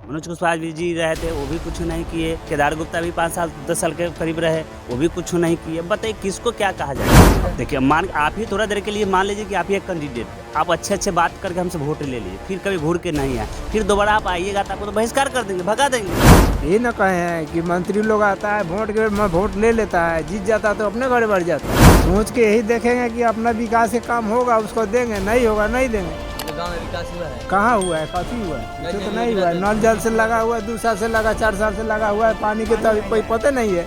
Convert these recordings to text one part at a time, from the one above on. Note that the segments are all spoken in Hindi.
मनोज कुशवाहा जी रहे थे, वो भी कुछ नहीं किए। केदार गुप्ता भी 5 साल 10 साल के करीब रहे, वो भी कुछ नहीं किए। बताइए किसको क्या कहा जाए। देखिए आप ही थोड़ा देर के लिए मान लीजिए कि आप ही एक कैंडिडेट, आप अच्छे बात करके हमसे वोट ले लीजिए, फिर कभी घूर के नहीं आए, फिर दोबारा आप आइएगा तो आपको तो बहिष्कार कर देंगे, भगा देंगे। ये न कहे हैं कि मंत्री लोग आता है वोट के में वोट ले लेता है, जीत जाता है तो अपने घर बढ़ जाता है। सोच के यही देखेंगे कि अपना विकास के काम होगा उसको देंगे, नहीं होगा नहीं देंगे। गाँव में विकास हुआ है? कहाँ हुआ है, कथी हुआ है, तो नहीं हुआ है। नल जल से लगा हुआ है, 2 साल से लगा, 4 साल से लगा हुआ है, पानी के तो अभी कोई पता नहीं है।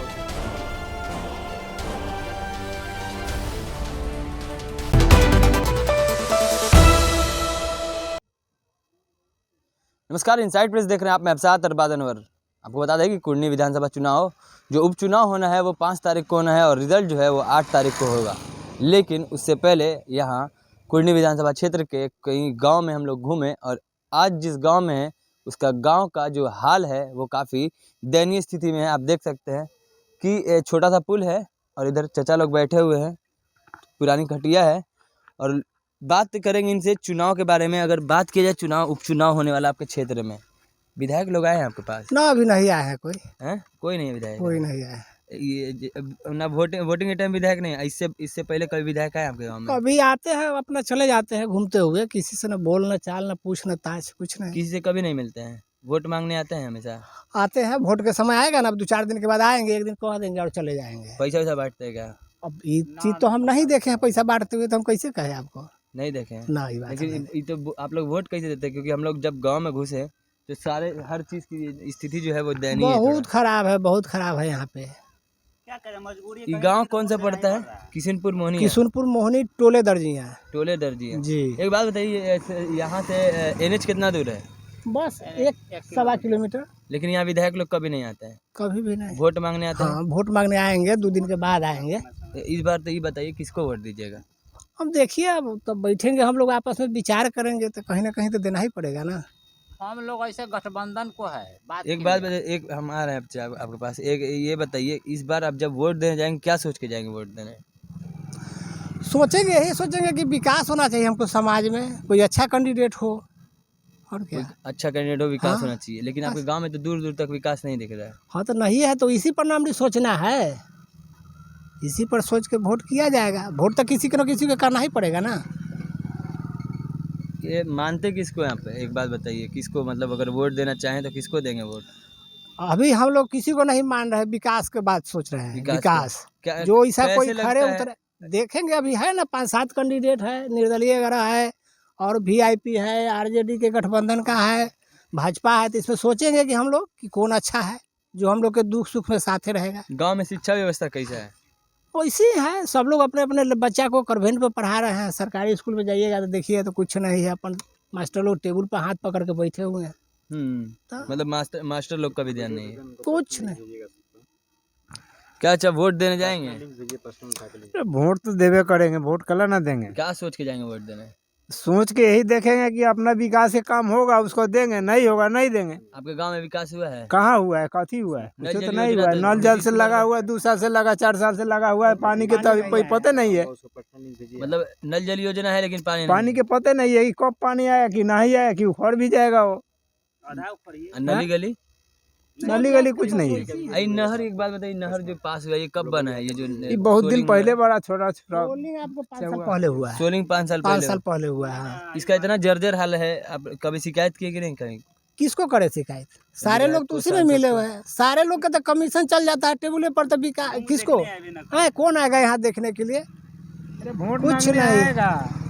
नमस्कार, इनसाइड प्रेस देख रहे हैं आप। मैं अफसाद अरबाज अनवर। आपको बता दें कि कुर्नी विधानसभा चुनाव जो उपचुनाव होना है वो 5 तारीख को होना है और रिजल्ट जो है वो 8 तारीख को होगा। लेकिन उससे पहले यहाँ कुर्नी विधानसभा क्षेत्र के कई गांव में हम लोग घूमे और आज जिस गांव में है उसका गांव का जो हाल है वो काफ़ी दयनीय स्थिति में है। आप देख सकते हैं कि छोटा सा पुल है और इधर चचा लोग बैठे हुए हैं, पुरानी खटिया है। और बात करेंगे इनसे चुनाव के बारे में। अगर बात की जाए चुनाव उपचुनाव होने वाला आपके क्षेत्र में, विधायक लोग आए हैं आपके पास? ना अभी नहीं आया है कोई। हैं? कोई नहीं है विधायक? कोई नहीं आया है। ये ना वोटिंग के टाइम विधायक नहीं है? इससे पहले कभी विधायक आए आपके गाँव में? कभी आते हैं अपना चले जाते हैं घूमते हुए, किसी से न बोल न चाल न पूछ न ताछ, कुछ नहीं। किसी से कभी नहीं मिलते हैं? वोट मांगने आते हैं हमेशा? आते हैं, वोट के समय आएगा ना, अब 2-4 दिन के बाद आएंगे, एक दिन कह देंगे और चले जाएंगे। पैसा वैसा बांटते हैं क्या? अब ये चीज तो हम नहीं देखे हैं, पैसा बांटते हुए, तो हम कैसे कहें आपको। नहीं देखे हैं? ना ये बात लेकिन नहीं। ये तो आप लोग वोट कैसे देते हैं? क्योंकि हम लोग जब गांव में घुसे तो सारे हर चीज़ की स्थिति जो है वो दयनीय है। बहुत खराब है, बहुत खराब है यहाँ पे। क्या करें, मजबूरी। ये गांव कौन सा पड़ता है? किशनपुर मोहनी है? किशनपुर मोहनी टोले दर्जिया टोले दर्जी है जी। एक बात बताइए, यहाँ से NH कितना दूर है? बस 1-1.25 किलोमीटर। लेकिन यहाँ विधायक लोग कभी नहीं आते हैं? कभी भी नहीं। वोट मांगने आते हाँ, वोट मांगने आएंगे, 2 दिन के बाद आएंगे। हैं? इस बार तो ये बताइए किसको वोट दीजिएगा? अब देखिए, अब तब बैठेंगे हम लोग आपस में विचार करेंगे, तो कहीं ना कहीं तो देना ही पड़ेगा ना। हम लोग ऐसे गठबंधन को है बात। एक बात बताइए, एक हम आ रहे हैं आपके पास, एक ये बताइए, इस बार आप जब वोट देने जाएंगे क्या सोच के जाएंगे वोट देने? सोचेंगे, यही सोचेंगे कि विकास होना चाहिए हमको समाज में, कोई अच्छा कैंडिडेट हो और क्या। अच्छा कैंडिडेट हो, विकास हाँ, होना चाहिए। लेकिन आपके गांव में तो दूर दूर तक विकास नहीं दिख रहा है। हाँ तो नहीं है तो इसी पर नाम भी सोचना है, इसी पर सोच के वोट किया जाएगा। वोट तो किसी को न किसी को करना ही पड़ेगा ना। ये मानते किसको यहाँ पे? एक बात बताइए, किसको मतलब अगर वोट देना चाहें तो किसको देंगे वोट? अभी हम लोग किसी को नहीं मान रहे, विकास के बात सोच रहे हैं। विकास क्या जो ऐसा कोई कैसे खड़े लगता है? उतरे देखेंगे। अभी है ना 5-7 कैंडिडेट है, निर्दलीय वगैरह है और VIP है, RJD के गठबंधन का है, भाजपा है। तो इसमें सोचेंगे कि हम लोग कि कौन अच्छा है जो हम लोग के दुख सुख में साथे रहेगा। गांव में शिक्षा व्यवस्था कैसा है? वैसे ही है, सब लोग अपने अपने बच्चा को कन्वेंट पे पढ़ा रहे हैं। सरकारी स्कूल में जाइएगा तो देखिए तो कुछ नहीं है, अपन मास्टर लोग टेबल पर हाथ पकड़ के बैठे हुए हैं। मतलब मास्टर लोग का भी ध्यान नहीं है? कुछ नहीं। क्या अच्छा वोट देने जाएंगे? वोट तो देवे करेंगे, वोट कल ना देंगे। क्या सोच के जाएंगे वोट देने? सोच के यही देखेंगे कि अपना विकास के काम होगा उसको देंगे, नहीं होगा नहीं देंगे। आपके गांव में विकास हुआ है? कहाँ हुआ है, कथी हुआ है, नल कुछ जल तो नहीं योजना हुआ है। तो नल जल से 20 लगा हुआ है, 2 साल से लगा, 4 साल से लगा हुआ है, पानी के तो अभी कोई पता नहीं है। मतलब नल जल योजना है लेकिन पानी के पता नहीं है कि कब पानी आया कि नहीं आया, कि उखड़ भी जाएगा वो। नली गली? नली गली कुछ नहीं है। आई नहर, एक बात बताइए, नहर जो पास हुआ ये कब बना है? ये जो ये बहुत दिन सोलिंग पहले में- बड़ा छोटा छोटा आपको 5 साल पहले हुआ है। सोलिंग 5 साल 5 पहले साल पहले हुआ है। हाँ। इसका इतना जर्जर हाल है, आप कभी शिकायत किए कि नहीं कहीं? किसको करे शिकायत? सारे लोग तो उसी में मिले हुए हैं। सारे लोग का तो कमीशन चल जाता है टेबुल पर, तो किसको है, कौन आएगा यहाँ देखने के लिए? कुछ नहीं।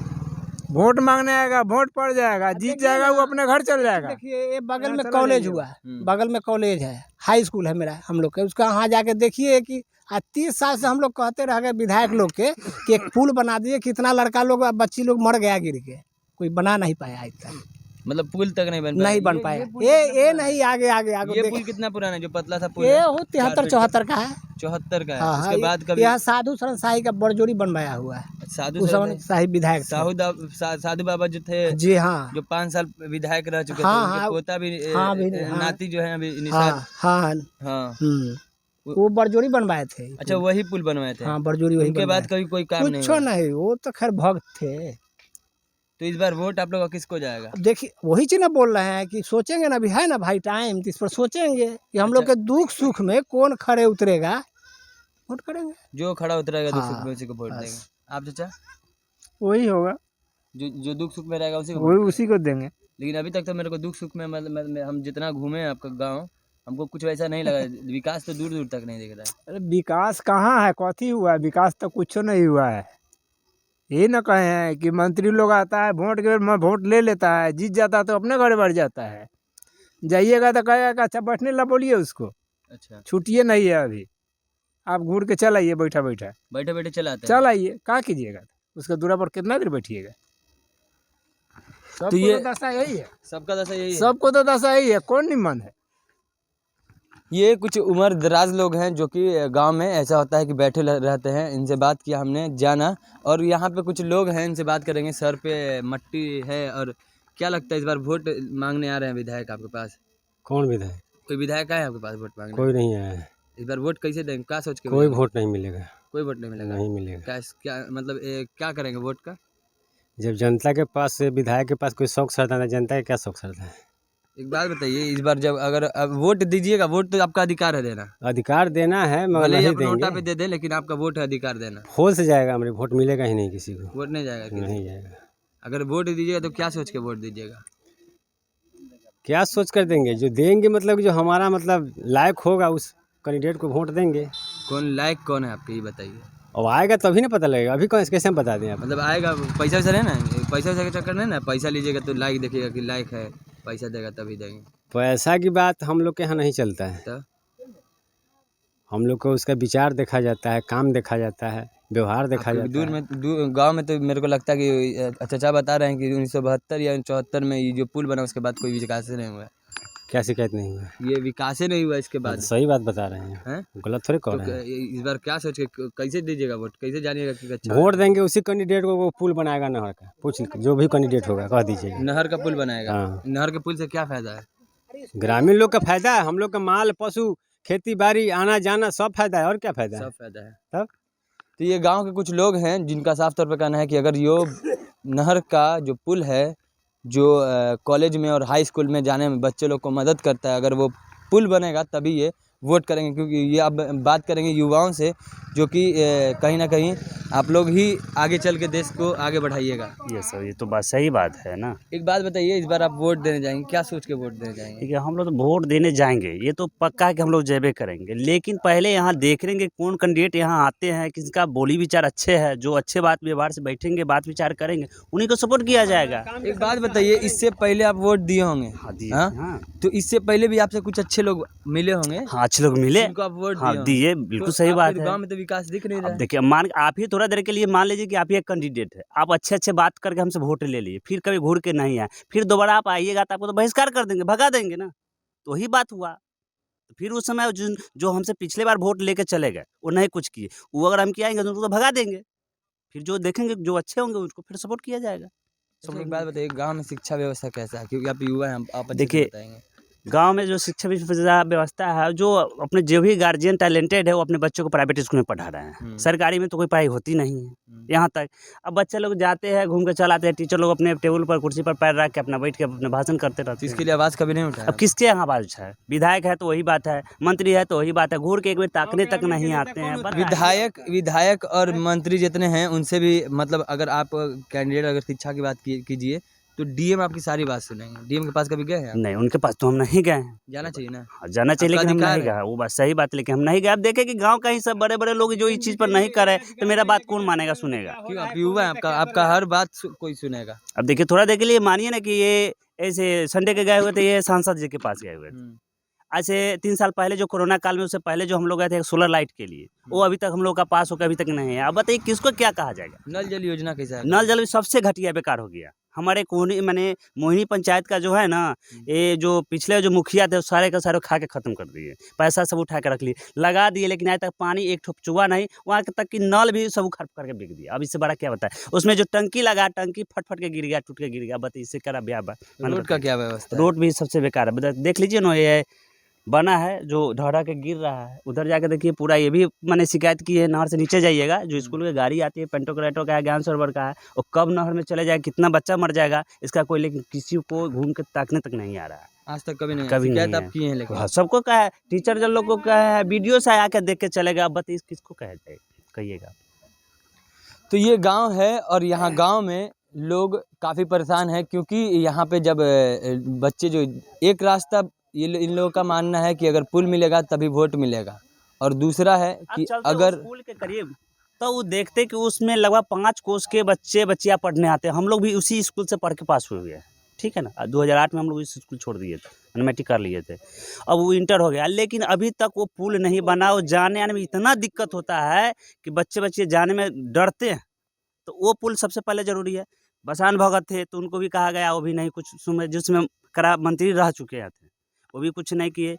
वोट मांगने आएगा, वोट पड़ जाएगा, जीत जाएगा, वो अपने घर चल जाएगा। देखिए ये बगल में कॉलेज हुआ, बगल में कॉलेज है, हाई स्कूल है मेरा हम लोग के, उसका वहाँ जाके देखिए कि 30 साल से हम लोग कहते रह गए विधायक लोग के कि एक पुल बना दिए। कितना लड़का लोग बच्ची लोग मर गया गिर के, कोई बना नहीं पाया आज तक। मतलब पुल तक नहीं बन पाया? ये नहीं, आगे आगे आगे ये पुल कितना पुराना है जो पतला सा पुल ये है? हो 73-74 का है। 74 का है। हाँ, उसके बाद कभी यहाँ साधु शरण शाही का बड़जोड़ी बनवाया हुआ है। साधु शाही विधायक थे। साधु बाबा जो थे, जी हाँ, जो 5 साल विधायक रह चुके थे, हाँ, उनके हाँ, पोता भी हाँ, नाती जो है अभी हाँ निषाद। हाँ हाँ, वो बड़जोड़ी बनवाए थे। अच्छा वही पुल बनवाए थे? हाँ, बड़जोड़ी वही उनके बाद बनवाए। कभी कोई काम नहीं कुछ हुआ? नहीं, वो तो खैर भक्त थे। तो इस बार वोट आप लोग का किसको जाएगा? देखिए वही चीज ना बोल रहे हैं कि सोचेंगे ना, अभी है ना भाई टाइम, तो इस पर सोचेंगे कि हम लोग के दुख सुख में कौन खड़े उतरेगा, वोट करेंगे। जो खड़ा उतरेगा दुख सुख हाँ, में उसी को वोट बस। देंगे। आप चाचा? वही होगा, जो दुख सुख में रहेगा उसी को वही वोट उसी को देंगे। लेकिन अभी तक तो मेरे को दुख सुख में हम जितना घूमे हैं आपका गांव, हमको कुछ वैसा नहीं लगा। विकास तो दूर दूर तक नहीं दिख रहा है। अरे विकास कहाँ है, कथी हुआ है, विकास तो कुछ नहीं हुआ है। ये न कहे हैं कि मंत्री लोग आता है वोट के में वोट ले लेता है, जीत जाता है तो अपने घर बढ़ जाता है, जाइएगा तो कहेगा कि अच्छा बैठने ला बोलिए उसको, अच्छा, छुट्टिए नहीं है अभी, आप घूर के चल आइए बैठा बैठा, बैठे बैठे चला आता है। चल आइए, क्या कीजिएगा, उसका दूरा पर कितना देर बैठिएगा। सबको ये- तो दशा यही है, सबका दशा यही है। सबको तो दशा यही है, कौन निमन है। ये कुछ उम्र दराज लोग हैं जो कि गांव में ऐसा होता है कि बैठे रहते हैं। इनसे बात किया हमने, जाना, और यहाँ पे कुछ लोग हैं, इनसे बात करेंगे। सर पे मट्टी है। और क्या लगता है इस बार वोट मांगने आ रहे हैं विधायक आपके पास? कौन विधायक? कोई विधायक आया है आपके पास वोट मांगने? कोई नहीं आया है। इस बार वोट कैसे देंगे, क्या सोच के कोई देंगे? वोट नहीं मिलेगा। कोई वोट नहीं मिलेगा? नहीं मिलेगा। क्या मतलब क्या करेंगे वोट का? जब जनता के पास से विधायक के पास कोई शौक श्रद्धा है, जनता का क्या शौक श्रद्धा है? एक बात बताइए, इस बार जब अगर अब वोट दीजिएगा, वोट तो आपका अधिकार है देना, अधिकार देना है मगर भले ही नहीं आप नोटा पे देंगे। दे दे, लेकिन आपका वोट है, अधिकार देना। खोल से जाएगा, हमारे वोट मिलेगा ही नहीं किसी को। वोट नहीं जाएगा किसी नहीं को। जाएगा। अगर वोट दीजिएगा तो क्या सोच के वोट दीजिएगा? क्या सोच कर देंगे? जो देंगे मतलब जो हमारा मतलब लायक होगा उस कैंडिडेट को वोट देंगे। कौन लायक कौन है आपके, ये बताइए। और आएगा तभी ना पता लगेगा। अभी कौन कैसे हम बता दें आप? मतलब आएगा, पैसा वैसा नहीं ना, पैसा वैसा का चक्कर नहीं ना, पैसा लीजिएगा तो लायक देखिएगा कि लायक है, पैसा देगा तभी देंगे। पैसा की बात हम लोग के यहाँ नहीं चलता है। तो हम लोग को उसका विचार देखा जाता है, काम देखा जाता है, व्यवहार देखा आपके जाता है। गांव में तो मेरे को लगता है कि चाचा बता रहे हैं कि 1972 या 74 में ये जो पुल बना उसके बाद कोई विकास नहीं हुआ है। क्या शिकायत नहीं हुआ? ये विकास ही नहीं हुआ इसके बाद, सही बात बता रहे हैं, हैं? गलत थोड़ी कह तो रहे हैं। इस बार क्या सोच के कैसे दीजिएगा वोट, कैसे जानिएगा कि अच्छा वोट देंगे उसी कैंडिडेट को, वो पुल बनाएगा नहर का। पूछ जो भी कैंडिडेट होगा कह दीजिएगा। नहर का पुल बनाएगा? हाँ। नहर के पुल से क्या फायदा है? ग्रामीण लोग का फायदा है, हम लोग का माल पशु खेती बाड़ी आना जाना सब फायदा है। और क्या फायदा है? सब फायदा है। तब तो ये गांव के कुछ लोग हैं जिनका साफ तौर पर कहना है कि अगर यो नहर का जो पुल है, जो कॉलेज में और हाई स्कूल में जाने में बच्चे लोग को मदद करता है, अगर वो पुल बनेगा तभी ये वोट करेंगे। क्योंकि ये अब बात करेंगे युवाओं से, जो कि कहीं ना कहीं आप लोग ही आगे चल के देश को आगे बढ़ाइएगा। ये सर, ये तो बात सही बात है ना। एक बात बताइए, इस बार आप वोट देने जाएंगे, क्या सोच के वोट देने जाएंगे? ठीक है, हम लोग तो वोट देने जाएंगे, ये तो पक्का है कि हम लोग जयबे करेंगे, लेकिन पहले यहाँ देख लेंगे कौन कैंडिडेट यहाँ आते हैं, किसका बोली विचार अच्छे है, जो अच्छे बात व्यवहार से बैठेंगे, बात विचार करेंगे, उन्हीं को सपोर्ट किया जाएगा। एक बात बताइए, इससे पहले आप वोट दिए होंगे? हाँ जी, हाँ? हाँ तो इससे पहले भी आपसे कुछ अच्छे लोग मिले होंगे? हाँ, अच्छे लोग मिले, जिनको आप वोट हाँ दिए होंगे। दिए, बिल्कुल तो सही आपके बात है। गांव में तो विकास दिख नहीं रहा अब है। देखिए, मान आप ही थोड़ा देर के लिए मान लीजिए कि आप ही एक कैंडिडेट है, आप अच्छे अच्छे बात करके हमसे वोट ले लिए, फिर कभी घूर के नहीं आए, फिर दोबारा आप आइएगा तो आपको तो बहिष्कार कर देंगे, भगा देंगे ना। तो वही बात हुआ। तो फिर उस समय जो हमसे पिछले बार वोट लेके चले गए, वो नहीं कुछ किए, वो अगर हम किए आएंगे तो उनको तो भगा देंगे। फिर जो देखेंगे जो अच्छे होंगे उनको फिर सपोर्ट किया जाएगा। अच्छा, एक बात बताइए, गांव में शिक्षा व्यवस्था कैसा है? क्योंकि आप युवा हैं, आप अच्छे से देखिए, बताएंगे। गांव में जो शिक्षा व्यवस्था है, जो अपने जो भी गार्जियन टैलेंटेड है वो अपने बच्चों को प्राइवेट स्कूल में पढ़ा रहे हैं। सरकारी में तो कोई पढ़ाई होती नहीं है यहाँ तक। अब बच्चे लोग जाते हैं, घूम के चल आते हैं, टीचर लोग अपने टेबल पर कुर्सी पर पैर रख के अपना बैठ के अपने भाषण करते रहते इसके हैं। लिए आवाज़ कभी नहीं उठाया? अब किसके यहाँ आवाज उठाए? विधायक है तो वही बात है, मंत्री है तो वही बात है, घूर के एक बार ताकने तक नहीं आते हैं। विधायक और मंत्री जितने हैं उनसे भी, मतलब अगर आप कैंडिडेट अगर शिक्षा की बात कीजिए तो डीएम आपकी सारी बात सुनेंगे। डीएम के पास कभी गए हैं आप? नहीं, उनके पास तो हम नहीं गए हैं। जाना चाहिए ना। हाँ, जाना चाहिए, आपका लेकिन हम अधिकार नहीं है। गए। वो बात सही बात है, लेकिन हम नहीं गए। अब देखें कि गांव का ही सब बड़े बड़े लोग जो इस चीज़ पर नहीं करे तो मेरा बात कौन मानेगा, सुनेगा? क्यों? आप युवा हैं, आपका हर बात कोई सुनेगा। अब देखिए, थोड़ा देर के लिए मानिए ना कि ये ऐसे संडे के गए हुए थे, ये सांसद जी के पास गए हुए थे। आज से 3 साल पहले जो कोरोना काल में, उससे पहले जो हम लोग गए थे सोलर लाइट के लिए, वो अभी तक हम लोग का पास होकर अभी तक नहीं है। अब बताइए किसको क्या कहा जाएगा? नल जल योजना कैसा है? नल जल भी सबसे घटिया बेकार हो गया। हमारे कोहनी माने मोहिनी पंचायत का जो है ना, ये जो पिछले जो मुखिया थे सारे का सारे खा के खत्म कर दिए, पैसा सब उठा के रख लिए, लगा दिए, लेकिन आज तक पानी एक ठोप चुआ नहीं। वहाँ तक कि नल भी सब उखाड़ करके बिक दिया। अब इससे बड़ा क्या बताए? उसमें जो टंकी लगा, टंकी फट के गिर गया, टूट के गिर गया। बताइए इससे क्या ब्याह? रोड का क्या व्यवस्था है? रोड भी सबसे बेकार है। देख लीजिए ना, ये बना है जो ढहरा के गिर रहा है, उधर जाके देखिए पूरा, ये भी मैंने शिकायत की है। नहर से नीचे जाइएगा, जो स्कूल की गाड़ी आती है, पेंटोक्रेटो का है, ज्ञान सरोवर का है, और कब नहर में चले जाए, कितना बच्चा मर जाएगा इसका कोई, लेकिन किसी को घूम के ताकने तक नहीं आ रहा है। आज तक कभी नहीं कभी शिकायत नहीं आप है। की हैं लेकिन हाँ, सबको कहा है, टीचर जन लोग को कहा है, वीडियो से आके देख के चलेगा। अब बताइए किसको कहा जाए, कहिएगा। तो ये गांव है और यहाँ गांव में लोग काफ़ी परेशान हैं, क्योंकि यहाँ पे जब बच्चे जो एक रास्ता इन लोगों का मानना है कि अगर पुल मिलेगा तभी वोट मिलेगा, और दूसरा है अब कि चलते अगर स्कूल के करीब, तो वो देखते कि उसमें लगभग 5 कोस के बच्चे बच्चियाँ पढ़ने आते हैं। हम लोग भी उसी स्कूल से पढ़ के पास हुए हैं, ठीक है ना। 2008 में हम लोग इस स्कूल छोड़ दिए थे, मैट्रिक कर लिए थे। अब वो इंटर हो गया, लेकिन अभी तक वो पुल नहीं बना। वो जाने आने में इतना दिक्कत होता है कि बच्चे बच्चे जाने में डरते हैं। तो वो पुल सबसे पहले ज़रूरी है। बसान भगत थे तो उनको भी कहा गया, वो भी नहीं कुछ सुने, जिसमें करा मंत्री रह चुके थे, वो भी कुछ नहीं किए।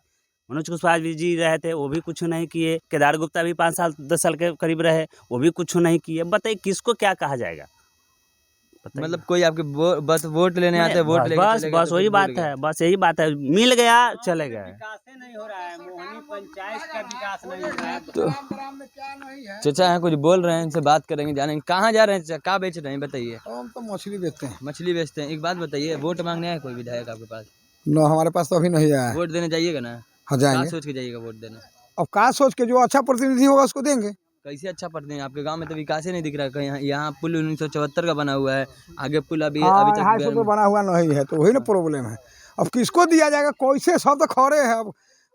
मनोज कुशवाहा जी रहे थे, वो भी कुछ नहीं किए। केदार गुप्ता भी 5 साल 10 साल के करीब रहे, वो भी कुछ नहीं किए। बताइए किसको क्या कहा जाएगा, बताइए। मतलब कोई आपके बस वोट लेने आते हैं, वोट बस लेके बस चले गए बस तो वही फिर भूल बात गए। है, बस यही बात है, मिल गया चले गए। विकास नहीं हो रहा है, मोहनी पंचायत का विकास नहीं हो रहा है। तो चाचा हैं कुछ बोल रहे हैं, इनसे बात करेंगे, जानेंगे कहाँ जा रहे हैं चाचा, क्या बेच रहे हैं बताइए। हम तो मछली बेचते हैं। मछली बेचते हैं। एक बात बताइए, वोट मांगने आया कोई विधायक आपके पास? न हमारे पास तो अभी नहीं आया है। वोट देने जाइएगा ना? हाँ क्या जाएंगे। सोच के जाइएगा वोट देने? अब का सोच के जो अच्छा प्रतिनिधि होगा उसको देंगे। कैसे अच्छा पढ़ते हैं? आपके गांव में तो विकास ही नहीं दिख रहा है कहीं। यहाँ पुल 1974 का बना हुआ है, आगे पुल अभी हाँ अभी यहाँ से तो तक बना हुआ नहीं है, तो वही ना प्रॉब्लम है। अब किसको दिया जाएगा, कैसे, सब तो खड़े हैं।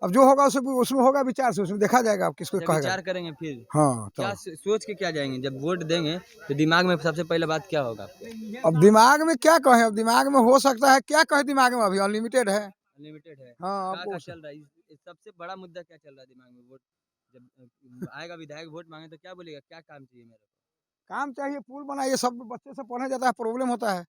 अब जो होगा उसमें होगा विचार से, उसमें देखा जाएगा अब किसको जब कहेगा। विचार करेंगे फिर हाँ तो क्या सोच के क्या जाएंगे? जब वोट देंगे तो दिमाग में सबसे पहले बात क्या होगा आपके? अब दिमाग में क्या कहें, अब दिमाग में हो सकता है क्या कहे, दिमाग में अभी अनलिमिटेड है। अनलिमिटेड है। हाँ क्या अब चल रहा है सबसे बड़ा मुद्दा, क्या चल रहा है दिमाग में? वोट जब आएगा विधायक वोट मांगे तो क्या बोलेगा, क्या काम चाहिए मेरे को? काम चाहिए, पुल बनाइए, सब बच्चे से पढ़ने जाता है, प्रॉब्लम होता है।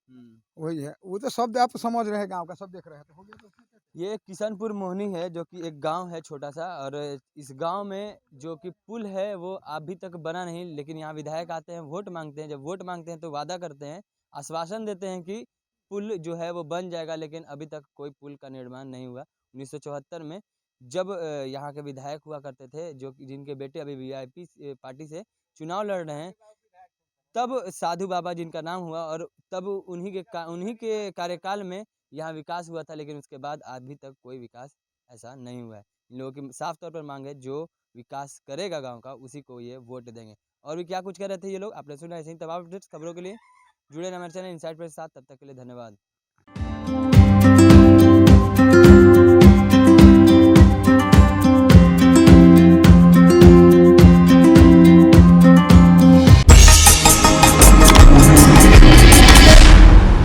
हम्म। वही है, वो तो सब आप समझ रहे हैं, गाँव का सब देख रहे हैं, तो हो गया तो उसमें क्या? ये किशनपुर मोहनी है, जो कि एक गांव है छोटा सा, और इस गांव में जो कि पुल है वो अभी तक बना नहीं। लेकिन यहाँ विधायक आते हैं, वोट मांगते हैं। जब वोट मांगते हैं तो वादा करते हैं, आश्वासन देते हैं कि पुल जो है वो बन जाएगा, लेकिन अभी तक कोई पुल का निर्माण नहीं हुआ। 1974 में जब यहाँ के विधायक हुआ करते थे, जो कि जिनके बेटे अभी वीआईपी पार्टी से चुनाव लड़ रहे हैं, तब साधु बाबा जिनका नाम हुआ, और तब उन्हीं के कार्यकाल में यहाँ विकास हुआ था। लेकिन उसके बाद अभी तक कोई विकास ऐसा नहीं हुआ है। इन लोगों की साफ तौर पर मांग है, जो विकास करेगा गांव का उसी को ये वोट देंगे। और भी क्या कुछ कह रहे थे ये लोग, आपने सुना। ऐसे ही तमाम अपडेट्स खबरों के लिए जुड़े रहिए हमारे चैनल इनसाइड पर साथ। तब तक के लिए धन्यवाद।